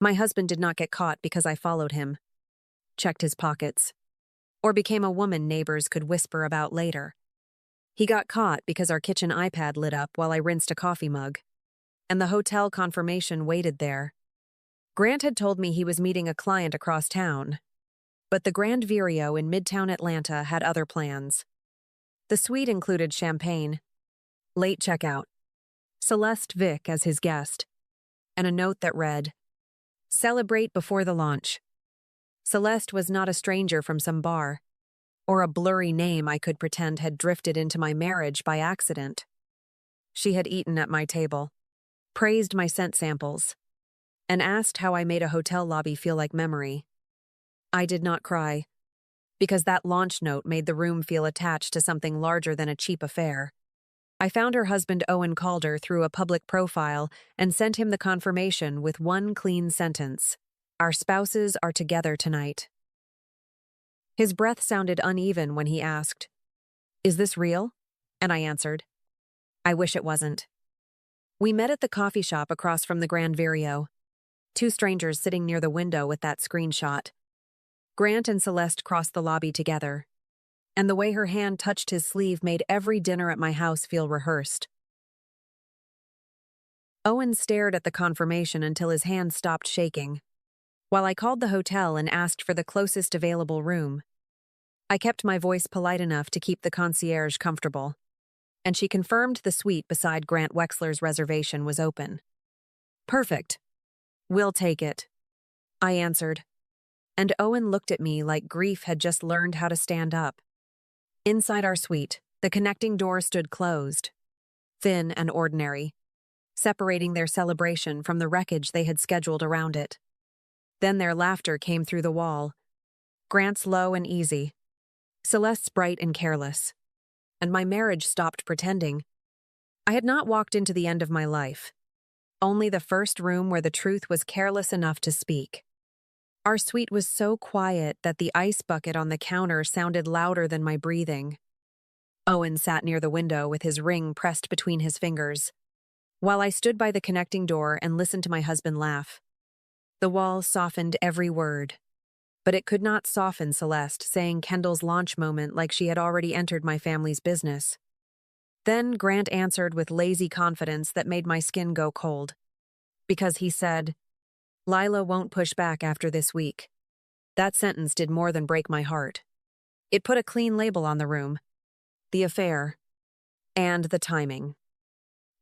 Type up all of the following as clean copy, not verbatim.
My husband did not get caught because I followed him, checked his pockets, or became a woman neighbors could whisper about later. He got caught because our kitchen iPad lit up while I rinsed a coffee mug, and the hotel confirmation waited there. Grant had told me he was meeting a client across town, but the Grand Vireo in Midtown Atlanta had other plans. The suite included champagne, late checkout, Celeste Vick as his guest, and a note that read, "Celebrate before the launch." Celeste was not a stranger from some bar, or a blurry name I could pretend had drifted into my marriage by accident. She had eaten at my table, praised my scent samples, and asked how I made a hotel lobby feel like memory. I did not cry, because that launch note made the room feel attached to something larger than a cheap affair. I found her husband Owen Calder through a public profile and sent him the confirmation with one clean sentence: "Our spouses are together tonight." His breath sounded uneven when he asked, "Is this real?" And I answered, "I wish it wasn't." We met at the coffee shop across from the Grand Vireo, two strangers sitting near the window with that screenshot. Grant and Celeste crossed the lobby together, and the way her hand touched his sleeve made every dinner at my house feel rehearsed. Owen stared at the confirmation until his hand stopped shaking, while I called the hotel and asked for the closest available room. I kept my voice polite enough to keep the concierge comfortable, and she confirmed the suite beside Grant Wexler's reservation was open. "Perfect. We'll take it," I answered, and Owen looked at me like grief had just learned how to stand up. Inside our suite, the connecting door stood closed, thin and ordinary, separating their celebration from the wreckage they had scheduled around it. Then their laughter came through the wall, Grant's low and easy, Celeste's bright and careless, and my marriage stopped pretending. I had not walked into the end of my life, only the first room where the truth was careless enough to speak. Our suite was so quiet that the ice bucket on the counter sounded louder than my breathing. Owen sat near the window with his ring pressed between his fingers, while I stood by the connecting door and listened to my husband laugh. The wall softened every word, but it could not soften Celeste saying Kendall's launch moment like she had already entered my family's business. Then Grant answered with lazy confidence that made my skin go cold, because he said, "Lila won't push back after this week." That sentence did more than break my heart. It put a clean label on the room, the affair, and the timing.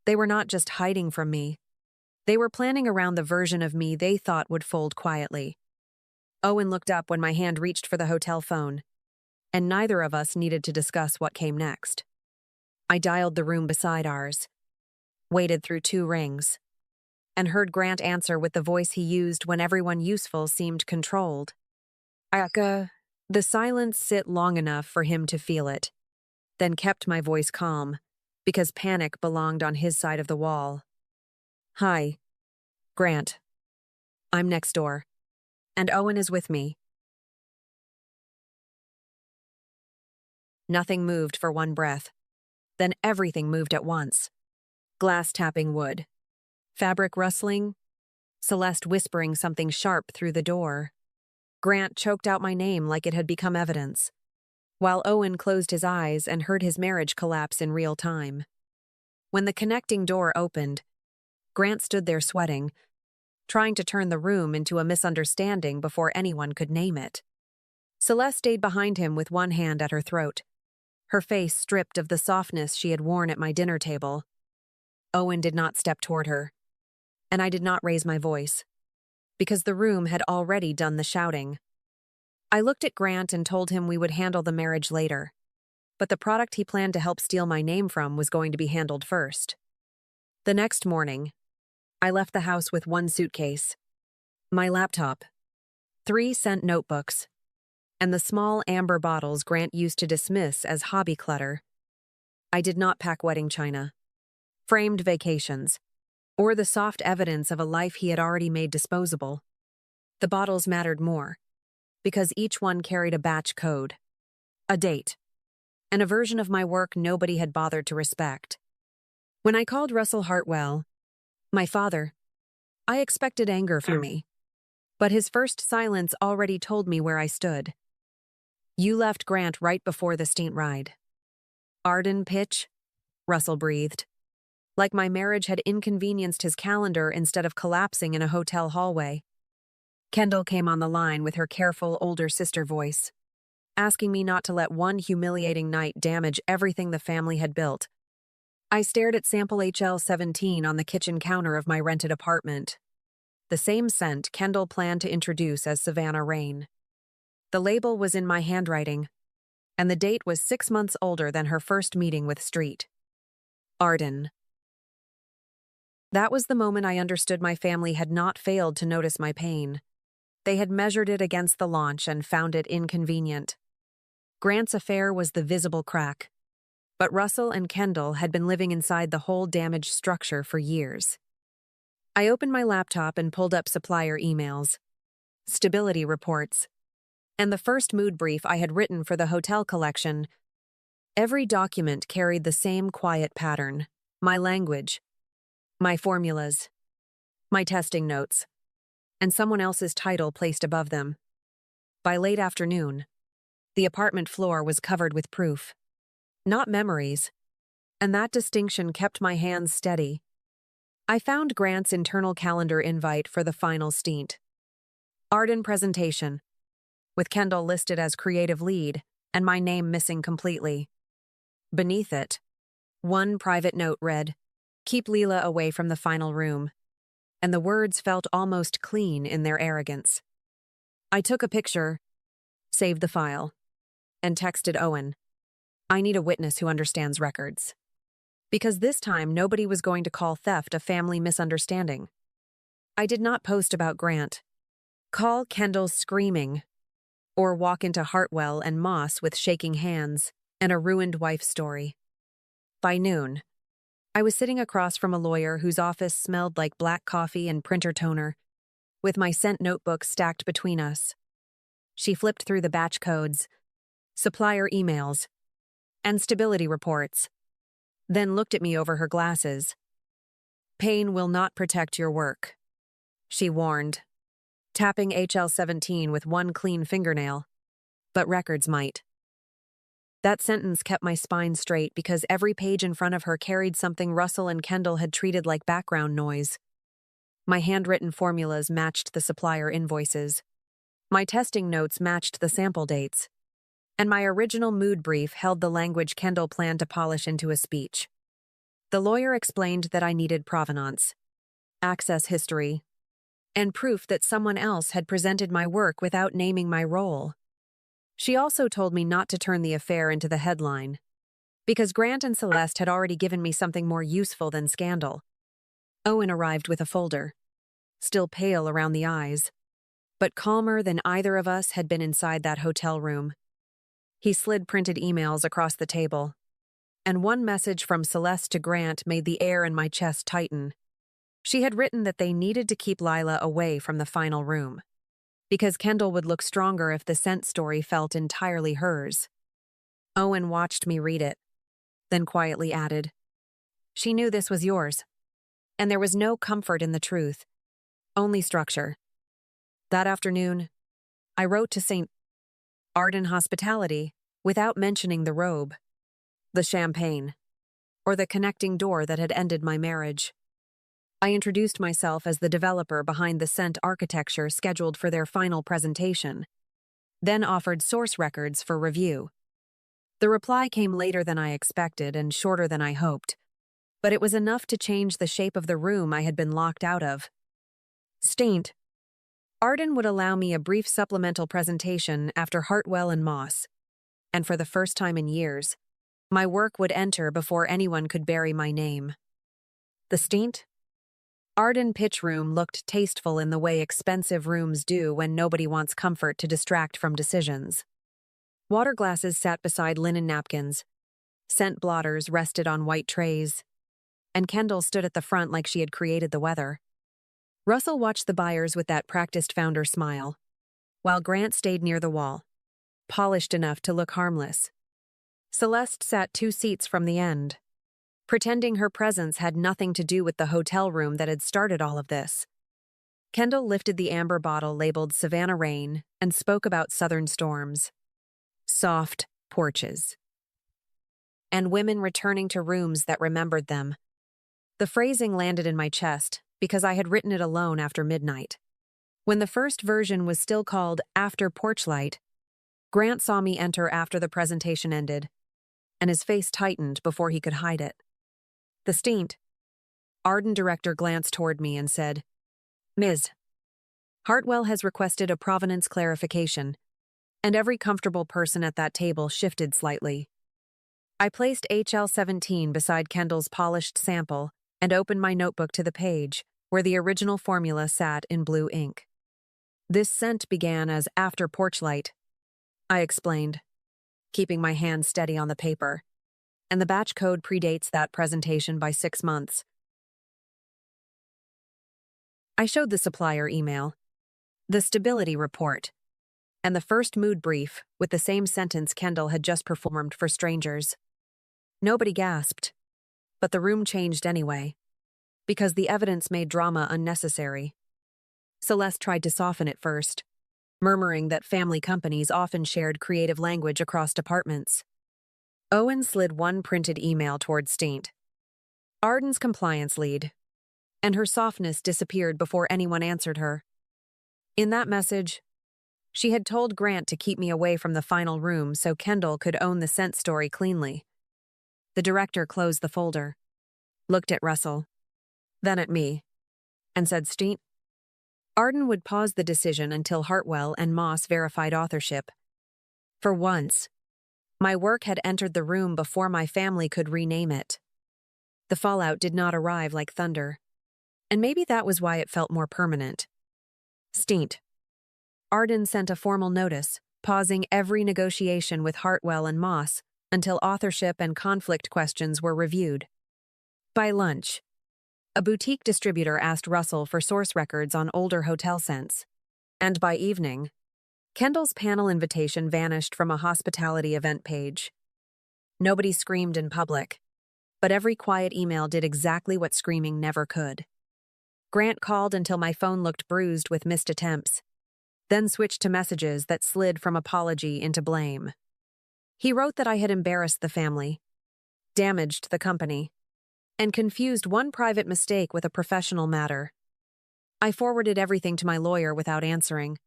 They were not just hiding from me. They were planning around the version of me they thought would fold quietly. Owen looked up when my hand reached for the hotel phone, and neither of us needed to discuss what came next. I dialed the room beside ours, waited through 2 rings, and heard Grant answer with the voice he used when everyone useful seemed controlled. The silence sit long enough for him to feel it, then kept my voice calm, because panic belonged on his side of the wall. "Hi, Grant. I'm next door, and Owen is with me." Nothing moved for one breath. Then everything moved at once. Glass tapping wood, fabric rustling, Celeste whispering something sharp through the door. Grant choked out my name like it had become evidence, while Owen closed his eyes and heard his marriage collapse in real time. When the connecting door opened, Grant stood there sweating, trying to turn the room into a misunderstanding before anyone could name it. Celeste stayed behind him with one hand at her throat, her face stripped of the softness she had worn at my dinner table. Owen did not step toward her, and I did not raise my voice, because the room had already done the shouting. I looked at Grant and told him we would handle the marriage later, but the product he planned to help steal my name from was going to be handled first. The next morning, I left the house with 1 suitcase, my laptop, 3 scent notebooks, and the small amber bottles Grant used to dismiss as hobby clutter. I did not pack wedding china, framed vacations, or the soft evidence of a life he had already made disposable. The bottles mattered more, because each one carried a batch code, a date, and a version of my work nobody had bothered to respect. When I called Russell Hartwell, my father, I expected anger from me, But his first silence already told me where I stood. You left Grant right before the Steint ride. Arden pitch? Russell breathed. Like my marriage had inconvenienced his calendar instead of collapsing in a hotel hallway. Kendall came on the line with her careful older sister voice, asking me not to let one humiliating night damage everything the family had built. I stared at sample HL17 on the kitchen counter of my rented apartment. The same scent Kendall planned to introduce as Savannah Rain. The label was in my handwriting, and the date was 6 months older than her first meeting with Street. Arden. That was the moment I understood my family had not failed to notice my pain. They had measured it against the launch and found it inconvenient. Grant's affair was the visible crack, but Russell and Kendall had been living inside the whole damaged structure for years. I opened my laptop and pulled up supplier emails, stability reports, and the first mood brief I had written for the hotel collection. Every document carried the same quiet pattern: my language, my formulas, my testing notes, and someone else's title placed above them. By late afternoon, the apartment floor was covered with proof, not memories, and that distinction kept my hands steady. I found Grant's internal calendar invite for the final Steint. Arden presentation, with Kendall listed as creative lead and my name missing completely. Beneath it, one private note read, "Keep Leela away from the final room," and the words felt almost clean in their arrogance. I took a picture, saved the file, and texted Owen. I need a witness who understands records. Because this time nobody was going to call theft a family misunderstanding. I did not post about Grant, call Kendall screaming, or walk into Hartwell and Moss with shaking hands and a ruined wife story. By noon, I was sitting across from a lawyer whose office smelled like black coffee and printer toner, with my scent notebook stacked between us. She flipped through the batch codes, supplier emails, and stability reports, then looked at me over her glasses. "Pain will not protect your work," she warned, tapping HL17 with one clean fingernail. "But records might." That sentence kept my spine straight because every page in front of her carried something Russell and Kendall had treated like background noise. My handwritten formulas matched the supplier invoices. My testing notes matched the sample dates. And my original mood brief held the language Kendall planned to polish into a speech. The lawyer explained that I needed provenance, access history, and proof that someone else had presented my work without naming my role. She also told me not to turn the affair into the headline, because Grant and Celeste had already given me something more useful than scandal. Owen arrived with a folder, still pale around the eyes, but calmer than either of us had been inside that hotel room. He slid printed emails across the table, and one message from Celeste to Grant made the air in my chest tighten. She had written that they needed to keep Lila away from the final room, because Kendall would look stronger if the scent story felt entirely hers. Owen watched me read it, then quietly added, "She knew this was yours, and there was no comfort in the truth, only structure." That afternoon, I wrote to St. Arden Hospitality without mentioning the robe, the champagne, or the connecting door that had ended my marriage. I introduced myself as the developer behind the scent architecture scheduled for their final presentation, then offered source records for review. The reply came later than I expected and shorter than I hoped, but it was enough to change the shape of the room I had been locked out of. Steint. Arden would allow me a brief supplemental presentation after Hartwell and Moss, and for the first time in years, my work would enter before anyone could bury my name. The Steint? Arden pitch room looked tasteful in the way expensive rooms do when nobody wants comfort to distract from decisions. Water glasses sat beside linen napkins, scent blotters rested on white trays, and Kendall stood at the front like she had created the weather. Russell watched the buyers with that practiced founder smile, while Grant stayed near the wall, polished enough to look harmless. Celeste sat 2 seats from the end, pretending her presence had nothing to do with the hotel room that had started all of this. Kendall lifted the amber bottle labeled Savannah Rain and spoke about southern storms, soft porches, and women returning to rooms that remembered them. The phrasing landed in my chest because I had written it alone after midnight. When the first version was still called After Porchlight, Grant saw me enter after the presentation ended, and his face tightened before he could hide it. The stint. Arden director glanced toward me and said, "Ms. Hartwell has requested a provenance clarification," and every comfortable person at that table shifted slightly. I placed HL17 beside Kendall's polished sample and opened my notebook to the page where the original formula sat in blue ink. "This scent began as After Porchlight," I explained, keeping my hand steady on the paper, "and the batch code predates that presentation by 6 months. I showed the supplier email, the stability report, and the first mood brief with the same sentence Kendall had just performed for strangers. Nobody gasped, but the room changed anyway, because the evidence made drama unnecessary. Celeste tried to soften it first, murmuring that family companies often shared creative language across departments. Owen slid one printed email toward Stint, Arden's compliance lead, and her softness disappeared before anyone answered her. In that message, she had told Grant to keep me away from the final room so Kendall could own the scent story cleanly. The director closed the folder, looked at Russell, then at me, and said, "Stint." Arden would pause the decision until Hartwell and Moss verified authorship. For once, my work had entered the room before my family could rename it. The fallout did not arrive like thunder, and maybe that was why it felt more permanent. Stint. Arden sent a formal notice, pausing every negotiation with Hartwell and Moss until authorship and conflict questions were reviewed. By lunch, a boutique distributor asked Russell for source records on older hotel scents, and by evening, Kendall's panel invitation vanished from a hospitality event page. Nobody screamed in public, but every quiet email did exactly what screaming never could. Grant called until my phone looked bruised with missed attempts, then switched to messages that slid from apology into blame. He wrote that I had embarrassed the family, damaged the company, and confused one private mistake with a professional matter. I forwarded everything to my lawyer without answering,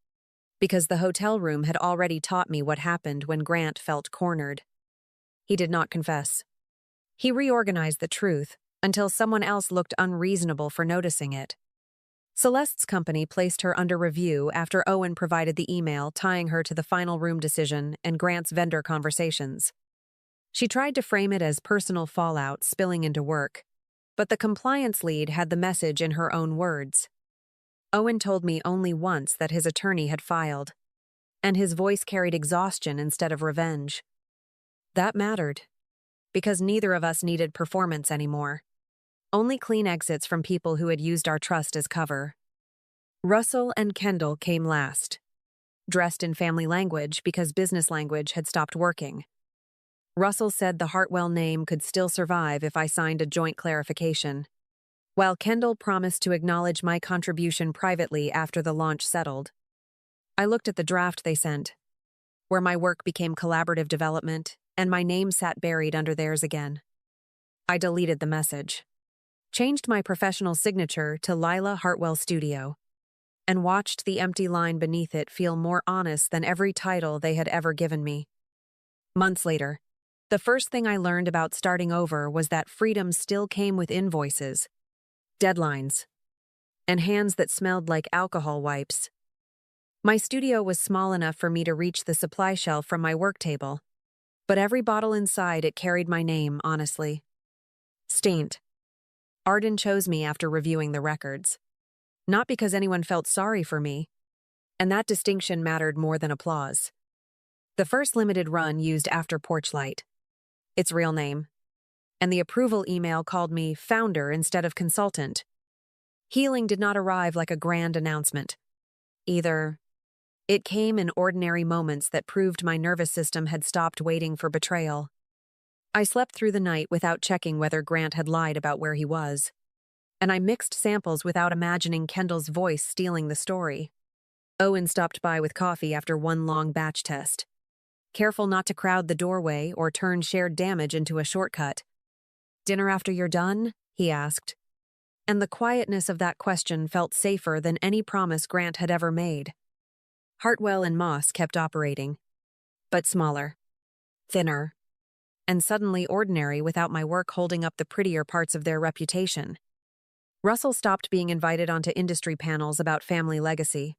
because the hotel room had already taught me what happened when Grant felt cornered. He did not confess. He reorganized the truth until someone else looked unreasonable for noticing it. Celeste's company placed her under review after Owen provided the email tying her to the final room decision and Grant's vendor conversations. She tried to frame it as personal fallout spilling into work, but the compliance lead had the message in her own words. Owen told me only once that his attorney had filed, and his voice carried exhaustion instead of revenge. That mattered, because neither of us needed performance anymore. Only clean exits from people who had used our trust as cover. Russell and Kendall came last, dressed in family language because business language had stopped working. Russell said the Hartwell name could still survive if I signed a joint clarification, while Kendall promised to acknowledge my contribution privately after the launch settled. I looked at the draft they sent, where my work became collaborative development and my name sat buried under theirs again. I deleted the message, changed my professional signature to Lila Hartwell Studio, and watched the empty line beneath it feel more honest than every title they had ever given me. Months later, the first thing I learned about starting over was that freedom still came with invoices, deadlines, and hands that smelled like alcohol wipes. My studio was small enough for me to reach the supply shelf from my work table, but every bottle inside it carried my name, honestly. Stint. Arden chose me after reviewing the records. Not because anyone felt sorry for me, and that distinction mattered more than applause. The first limited run used After Porchlight, its real name, and the approval email called me founder instead of consultant. Healing did not arrive like a grand announcement. Either, it came in ordinary moments that proved my nervous system had stopped waiting for betrayal. I slept through the night without checking whether Grant had lied about where he was. and I mixed samples without imagining Kendall's voice stealing the story. Owen stopped by with coffee after one long batch test. Careful not to crowd the doorway or turn shared damage into a shortcut. "Dinner after you're done?" he asked. And the quietness of that question felt safer than any promise Grant had ever made. Hartwell and Moss kept operating, but smaller, thinner, and suddenly ordinary without my work holding up the prettier parts of their reputation. Russell stopped being invited onto industry panels about family legacy.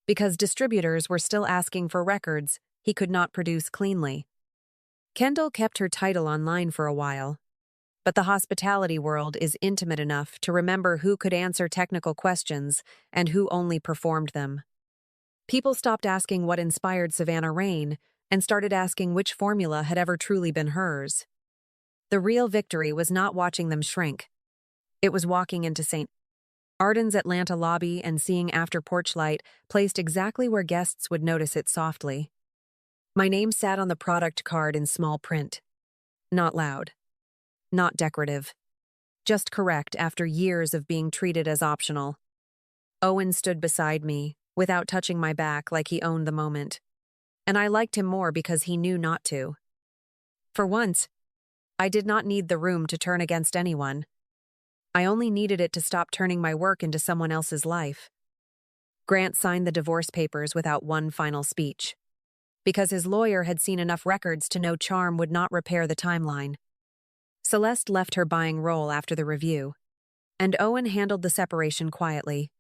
Because distributors were still asking for records he could not produce cleanly. Kendall kept her title online for a while, but the hospitality world is intimate enough to remember who could answer technical questions and who only performed them. People stopped asking what inspired Savannah Rain and started asking which formula had ever truly been hers. The real victory was not watching them shrink. It was walking into St. Arden's Atlanta lobby and seeing After Porch Light placed exactly where guests would notice it softly. My name sat on the product card in small print. Not loud. Not decorative. Just correct after years of being treated as optional. Owen stood beside me, without touching my back like he owned the moment. And I liked him more because he knew not to. For once, I did not need the room to turn against anyone. I only needed it to stop turning my work into someone else's life. Grant signed the divorce papers without one final speech, because his lawyer had seen enough records to know charm would not repair the timeline. Celeste left her buying role after the review, and Owen handled the separation quietly,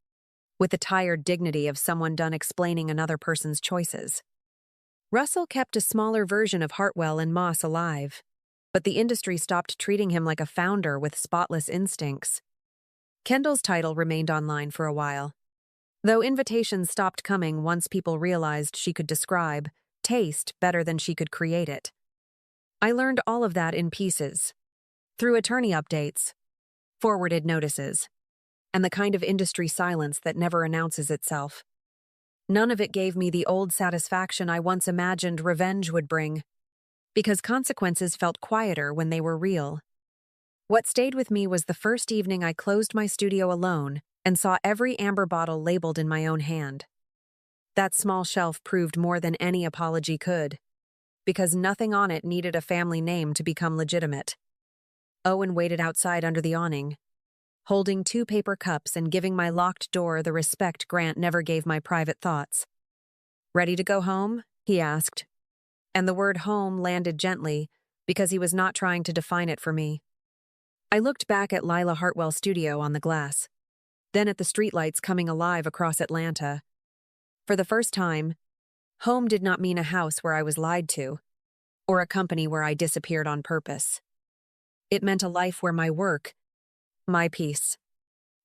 with the tired dignity of someone done explaining another person's choices. Russell kept a smaller version of Hartwell and Moss alive, but the industry stopped treating him like a founder with spotless instincts. Kendall's title remained online for a while, though invitations stopped coming once people realized she could describe taste better than she could create it. I learned all of that in pieces, through attorney updates, forwarded notices, and the kind of industry silence that never announces itself. None of it gave me the old satisfaction I once imagined revenge would bring, because consequences felt quieter when they were real. What stayed with me was the first evening I closed my studio alone and saw every amber bottle labeled in my own hand. That small shelf proved more than any apology could, because nothing on it needed a family name to become legitimate. Owen waited outside under the awning, holding 2 paper cups and giving my locked door the respect Grant never gave my private thoughts. "Ready to go home?" he asked. And the word home landed gently because he was not trying to define it for me. I looked back at Lila Hartwell's studio on the glass, then at the streetlights coming alive across Atlanta. For the first time, home did not mean a house where I was lied to, or a company where I disappeared on purpose. It meant a life where my work, my peace,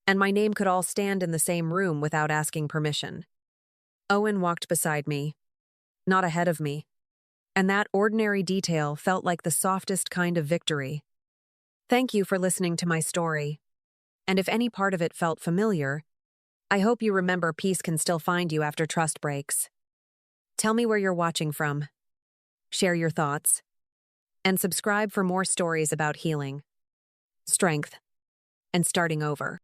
and my name could all stand in the same room without asking permission. Owen walked beside me, not ahead of me, and that ordinary detail felt like the softest kind of victory. Thank you for listening to my story, and if any part of it felt familiar, I hope you remember peace can still find you after trust breaks. Tell me where you're watching from, share your thoughts, and subscribe for more stories about healing, strength, and starting over.